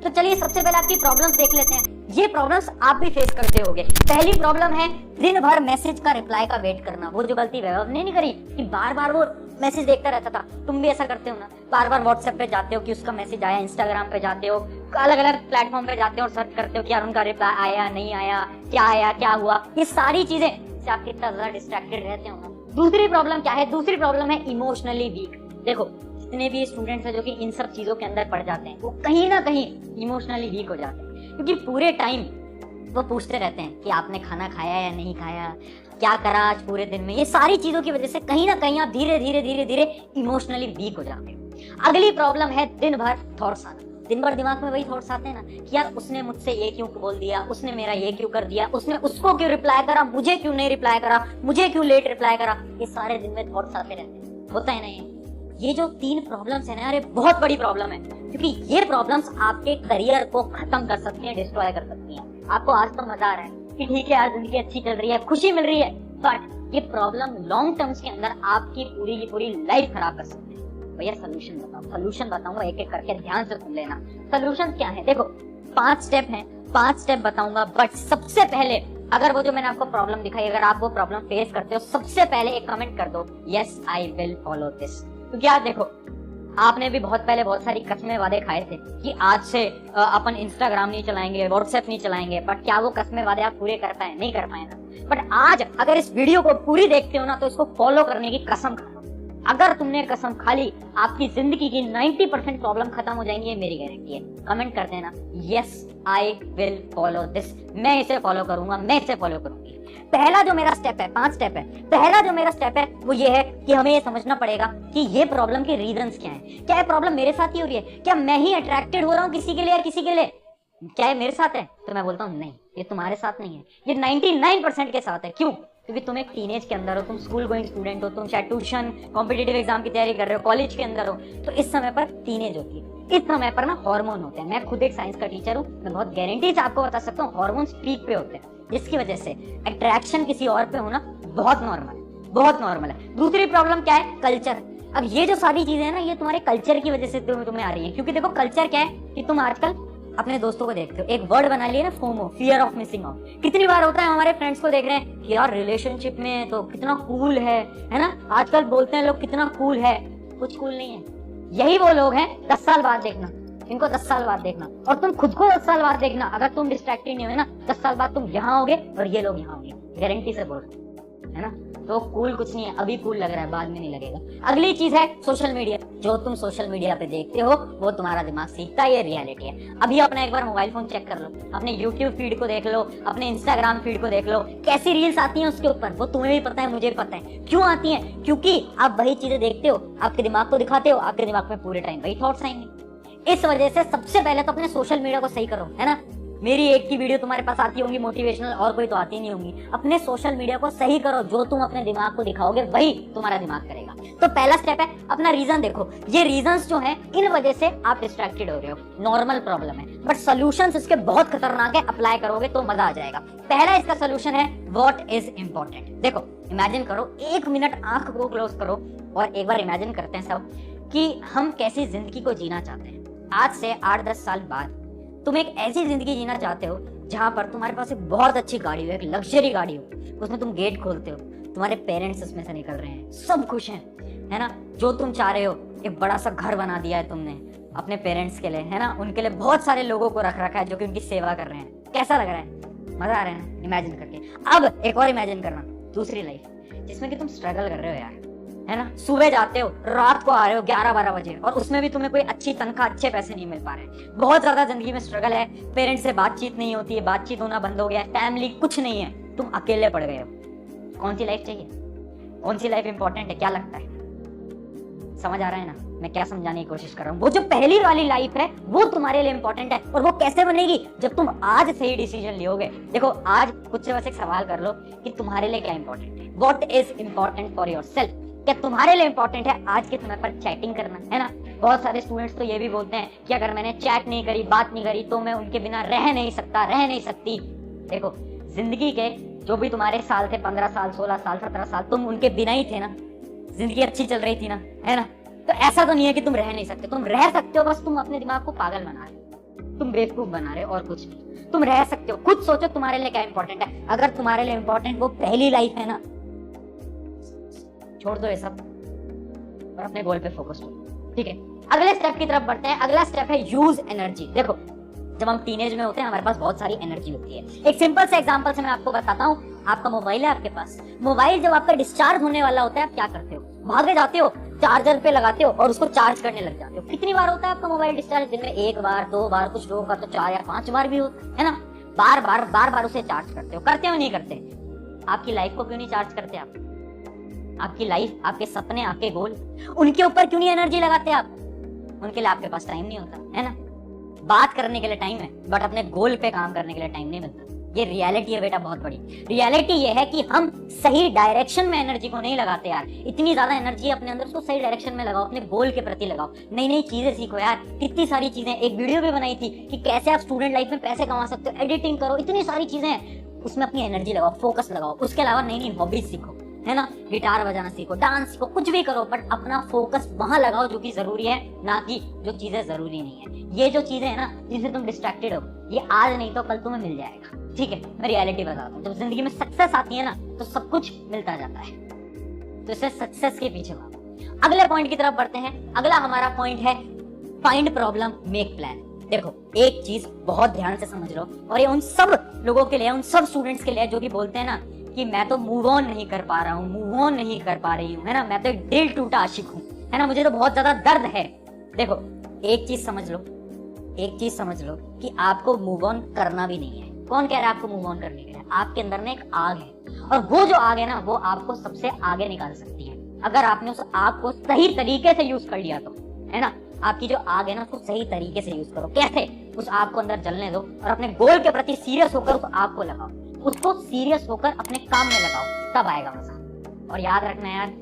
तो चलिए सबसे पहले आपकी प्रॉब्लम्स देख लेते हैं। ये प्रॉब्लम्स आप भी फेस करते होंगे। पहली प्रॉब्लम है दिन भर मैसेज का रिप्लाई का वेट करना। वो जो गलती वैभव ने नहीं करी कि बार बार वो मैसेज देखता रहता था, तुम भी ऐसा करते हो ना? बार बार व्हाट्सएप पे जाते हो कि उसका मैसेज आया, इंस्टाग्राम पे जाते हो, अलग अलग प्लेटफॉर्म पे जाते हो और सर्च करते हो कि यार उनका रिप्लाई आया नहीं आया, क्या हुआ। ये सारी चीजें से आप कितना ज्यादा डिस्ट्रैक्टेड रहते हो ना। दूसरी प्रॉब्लम क्या है? दूसरी प्रॉब्लम है इमोशनली वीक। देखो जितने भी स्टूडेंट्स हैं जो कि इन सब चीजों के अंदर पड़ जाते हैं, वो कहीं ना कहीं इमोशनली वीक हो जाते हैं, क्योंकि पूरे टाइम वो पूछते रहते हैं कि आपने खाना खाया या नहीं खाया, क्या करा आज पूरे दिन में। ये सारी चीजों की वजह से कहीं ना कहीं आप धीरे धीरे इमोशनली वीक हो जाते हो। अगली प्रॉब्लम है दिन भर थॉट्स आना। दिन भर दिमाग में वही थॉट्स आते हैं ना कि यार उसने मुझसे ये क्यों बोल दिया, उसने मेरा ये क्यों कर दिया, उसने उसको क्यों रिप्लाई करा, मुझे क्यों नहीं रिप्लाई करा, मुझे क्यों लेट रिप्लाई करा। ये सारे दिन में थॉट्स आते रहते हैं। होता है ना ये जो 3 प्रॉब्लम्स है ना, अरे बहुत बड़ी प्रॉब्लम है, क्योंकि ये प्रॉब्लम्स आपके करियर को खत्म कर सकती हैं, डिस्ट्रॉय कर सकती हैं। आपको आज तो मजा आ रहा है कि ठीक है यार जिंदगी अच्छी चल रही है, खुशी मिल रही है, बट ये प्रॉब्लम लॉन्ग टर्म्स के अंदर आपकी पूरी की पूरी लाइफ खराब कर सकती है। भैया सोल्यूशन बताओ। सोल्यूशन बताऊंगा एक एक करके, ध्यान से सुन लेना। सोल्यूशन क्या है? देखो 5 स्टेप हैं, 5 स्टेप बताऊंगा, बट सबसे पहले अगर वो जो मैंने आपको प्रॉब्लम दिखाई, अगर आप वो प्रॉब्लम फेस करते हो, सबसे पहले एक कमेंट कर दो, yes I will follow this. क्योंकि यार देखो आपने भी बहुत पहले बहुत सारी कस्में वादे खाए थे कि आज से अपन इंस्टाग्राम नहीं चलाएंगे, व्हाट्सएप नहीं चलाएंगे, बट क्या वो कस्में वादे आप पूरे कर पाए? नहीं कर पाए ना। बट आज अगर इस वीडियो को पूरी देखते हो ना, तो इसको फॉलो करने की कसम खा लो। अगर तुमने कसम खा ली, आपकी जिंदगी की 90% प्रॉब्लम खत्म हो जाएंगी, ये मेरी गारंटी है। कमेंट कर देना, yes I will follow this. मैं इसे फॉलो करूंगा, मैं इसे फॉलो करूंगी। पहला जो मेरा स्टेप है, 5 स्टेप है, पहला जो मेरा स्टेप है वो ये है कि हमें ये समझना पड़ेगा कि ये प्रॉब्लम के रीजंस क्या हैं। क्या ये प्रॉब्लम मेरे साथ ही हो रही है? क्या मैं ही अट्रैक्टेड हो रहा हूँ किसी के लिए या किसी के लिए? क्या ये मेरे साथ है? तो मैं बोलता हूँ नहीं, ये तुम्हारे साथ नहीं है, ये 99% के साथ है। क्यों? क्योंकि तुम एक टीनेज के अंदर हो, तुम स्कूल गोइंग स्टूडेंट हो, तुम शायद ट्यूशन कॉम्पिटिटिव एग्जाम की तैयारी कर रहे हो, कॉलेज के अंदर हो, तो इस समय पर टीनेज होती है। इस समय पर ना हार्मोन होते हैं। मैं खुद एक साइंस का टीचर हूँ, मैं बहुत गारंटी से आपको बता सकता हूँ हार्मोन्स पीक पे होते हैं, जिसकी वजह से अट्रैक्शन किसी और पे होना बहुत नॉर्मल है, बहुत नॉर्मल है। दूसरी प्रॉब्लम क्या है? कल्चर। अब ये जो सारी चीजें हैं ना, ये तुम्हारे कल्चर की वजह से तुम्हें आ रही है। क्योंकि देखो कल्चर क्या है कि तुम आजकल अपने दोस्तों को देखते हो, एक वर्ड बना लिया ना FOMO, fear of missing out. कितनी बार होता है हमारे फ्रेंड्स को देख रहे हैं कि यार रिलेशनशिप में तो कितना कूल है ना, आजकल बोलते हैं लोग कितना कूल है। कुछ कूल नहीं है। यही वो लोग हैं 10 साल बाद देखना, इनको 10 साल बाद देखना, और तुम खुद को 10 साल बाद देखना। अगर तुम डिस्ट्रैक्टेड नहीं हो ना, 10 साल बाद तुम यहाँ होगे और ये लोग यहाँ होंगे, गारंटी से बोल रहे है ना। तो कूल कुछ नहीं है, अभी कूल लग रहा है, बाद में नहीं लगेगा। अगली चीज है सोशल मीडिया। जो तुम सोशल मीडिया पे देखते हो वो तुम्हारा दिमाग सीखता है, ये रियलिटी है। अभी अपना एक बार मोबाइल फोन चेक कर लो, अपने यूट्यूब फीड को देख लो, अपने इंस्टाग्राम फीड को देख लो, कैसी रील्स आती हैं उसके ऊपर। वो तुम्हें भी पता है, मुझे भी पता है क्यों आती है। क्योंकि आप वही चीजें देखते हो, आपके दिमाग को दिखाते हो, आपके दिमाग में पूरे टाइम वही थॉट्स आएंगे। इस वजह से सबसे पहले तो अपने सोशल मीडिया को सही करो, है ना। मेरी एक की वीडियो तुम्हारे पास आती होंगी मोटिवेशनल, और कोई तो आती नहीं होंगी। अपने सोशल मीडिया को सही करो, जो तुम अपने दिमाग को दिखाओगे वही तुम्हारा दिमाग करेगा। तो पहला स्टेप है अपना रीजन देखो। ये रीजंस जो हैं, इन वजह से आप डिस्ट्रैक्टेड हो रहे हो, नॉर्मल प्रॉब्लम है, बट सॉल्यूशंस इसके बहुत खतरनाक है। अप्लाई करोगे तो मजा आ जाएगा। पहला इसका सॉल्यूशन है व्हाट इज इंपॉर्टेंट। देखो इमेजिन करो, 1 मिनट आंख को क्लोज करो और एक बार इमेजिन करते हैं सब कि हम कैसी जिंदगी को जीना चाहते हैं। आज से 8-10 साल बाद तुम एक ऐसी जिंदगी जीना चाहते हो जहां पर तुम्हारे पास एक बहुत अच्छी गाड़ी हो, एक लग्जरी गाड़ी हो, उसमें तुम गेट खोलते हो, तुम्हारे पेरेंट्स उसमें से निकल रहे हैं, सब खुश हैं, है ना। जो तुम चाह रहे हो, एक बड़ा सा घर बना दिया है तुमने अपने पेरेंट्स के लिए, है ना। उनके लिए बहुत सारे लोगों को रख रखा है जो कि उनकी सेवा कर रहे हैं। कैसा लग रहा है? मजा आ रहा है ना इमेजिन करके। अब एक और इमेजिन करना, दूसरी लाइफ जिसमें कि तुम स्ट्रगल कर रहे हो यार, है ना। सुबह जाते हो, रात को आ रहे हो 11-12 बजे, और उसमें भी तुम्हें कोई अच्छी तनख्वाह, अच्छे पैसे नहीं मिल पा रहे। बहुत ज्यादा जिंदगी में स्ट्रगल है, पेरेंट्स से बातचीत नहीं होती है, बातचीत होना बंद हो गया है, फैमिली कुछ नहीं है, तुम अकेले पड़ गए हो। कौन सी लाइफ चाहिए? कौन सी लाइफ इंपॉर्टेंट है? क्या लगता है? समझ आ रहा है ना मैं क्या समझाने की कोशिश कर रहा हूँ? वो जो पहली वाली लाइफ है वो तुम्हारे लिए इंपॉर्टेंट है। और वो कैसे बनेगी? जब तुम आज सही डिसीजन लियोगे। देखो आज खुद से बस एक सवाल कर लो कि तुम्हारे लिए क्या इंपॉर्टेंट है। What is important for yourself. क्या तुम्हारे लिए इंपॉर्टेंट है आज के समय पर चैटिंग करना, है ना। बहुत सारे स्टूडेंट्स तो ये भी बोलते हैं कि अगर मैंने चैट नहीं करी, बात नहीं करी, तो मैं उनके बिना रह नहीं सकता, रह नहीं सकती। देखो जिंदगी के जो भी तुम्हारे साल थे, 15 साल, 16 साल, 17 साल, तुम उनके बिना ही थे ना। जिंदगी अच्छी चल रही थी ना, है ना। तो ऐसा तो नहीं है कि तुम रह नहीं सकते, तुम रह सकते हो, बस तुम अपने दिमाग को पागल बना रहे हो। तुम बेवकूफ बना रहे हो और कुछ नहीं। तुम रह सकते हो, खुद सोचो तुम्हारे लिए क्या इंपॉर्टेंट है। अगर तुम्हारे लिए इंपॉर्टेंट वो पहली लाइफ है ना, छोड़ दो ये सब और अपने गोल पे फोकस करो, ठीक है। अगले स्टेप की तरफ बढ़ते हैं। अगला स्टेप है यूज एनर्जी। देखो, जब हम टीनेज में होते हैं हमारे पास बहुत सारी एनर्जी होती है। एक सिंपल से एग्जांपल से मैं आपको बताता हूँ। आपका मोबाइल है आपके पास, मोबाइल जब आपका डिस्चार्ज होने वाला होता है आप क्या करते हो? भागे जाते हो, चार्जर पे लगाते हो और उसको चार्ज करने लग जाते हो। कितनी बार होता है आपका मोबाइल डिस्चार्ज? दिन में 1 बार, 2 बार, कुछ लोगों का तो 4 या 5 बार भी होता है ना। बार बार उसे चार्ज करते हो नहीं करते? आपकी लाइफ को क्यों नहीं चार्ज करते आप? आपकी लाइफ, आपके सपने, आपके गोल, उनके ऊपर क्यों नहीं एनर्जी लगाते आप? उनके लिए आपके पास टाइम नहीं होता है ना। बात करने के लिए टाइम है बट अपने गोल पे काम करने के लिए टाइम नहीं मिलता। ये रियलिटी है बेटा, बहुत बड़ी रियलिटी ये है कि हम सही डायरेक्शन में एनर्जी को नहीं लगाते यार। इतनी ज्यादा एनर्जी अपने अंदर, उसको सही डायरेक्शन में लगाओ, अपने गोल के प्रति लगाओ, नई नई चीजें सीखो यार। कितनी सारी चीजें, एक वीडियो भी बनाई थी कि कैसे आप स्टूडेंट लाइफ में पैसे कमा सकते हो, एडिटिंग करो, इतनी सारी चीजें हैं, उसमें अपनी एनर्जी लगाओ, फोकस लगाओ। उसके अलावा नई नई हॉबीज सीखो, है ना, गिटार बजाना सीखो, डांस सीखो, कुछ भी करो बट अपना फोकस वहां लगाओ जो कि जरूरी है, ना कि जो चीजें जरूरी नहीं है। ये जो चीजें है ना जिनसे तुम डिस्ट्रैक्टेड हो, ये आज नहीं तो कल तुम्हें मिल जाएगा, ठीक है। मैं रियलिटी बताता हूँ, जब जिंदगी में सक्सेस आती है ना तो सब कुछ मिलता जाता है। तो इसे सक्सेस के पीछे भागो। अगले पॉइंट की तरफ बढ़ते हैं। अगला हमारा पॉइंट है फाइंड प्रॉब्लम मेक प्लान। देखो, एक चीज बहुत ध्यान से समझ लो, और ये उन सब लोगों के लिए, उन सब स्टूडेंट्स के लिए जो कि बोलते हैं ना कि मैं तो मूव ऑन नहीं कर पा रहा हूँ, मूव ऑन नहीं कर पा रही हूँ, है ना, मैं तो एक दिल टूटा आशिक हूँ, है ना, मुझे तो बहुत ज्यादा दर्द है। देखो, एक चीज समझ लो, एक चीज समझ लो कि आपको मूव ऑन करना भी नहीं है। कौन कह रहा है आपको मूव ऑन करने के लिए? आपके अंदर में एक आग है, और वो जो आग है ना वो आपको सबसे आगे निकाल सकती है अगर आपने उस आग को सही तरीके से यूज कर लिया तो, है ना। आपकी जो आग है ना उसको सही तरीके से यूज करो। कैसे? उस आग को अंदर जलने दो और अपने गोल के प्रति सीरियस होकर उस आग को लगाओ, उसको सीरियस होकर अपने काम में लगाओ, तब आएगा मजा। और याद रखना यार,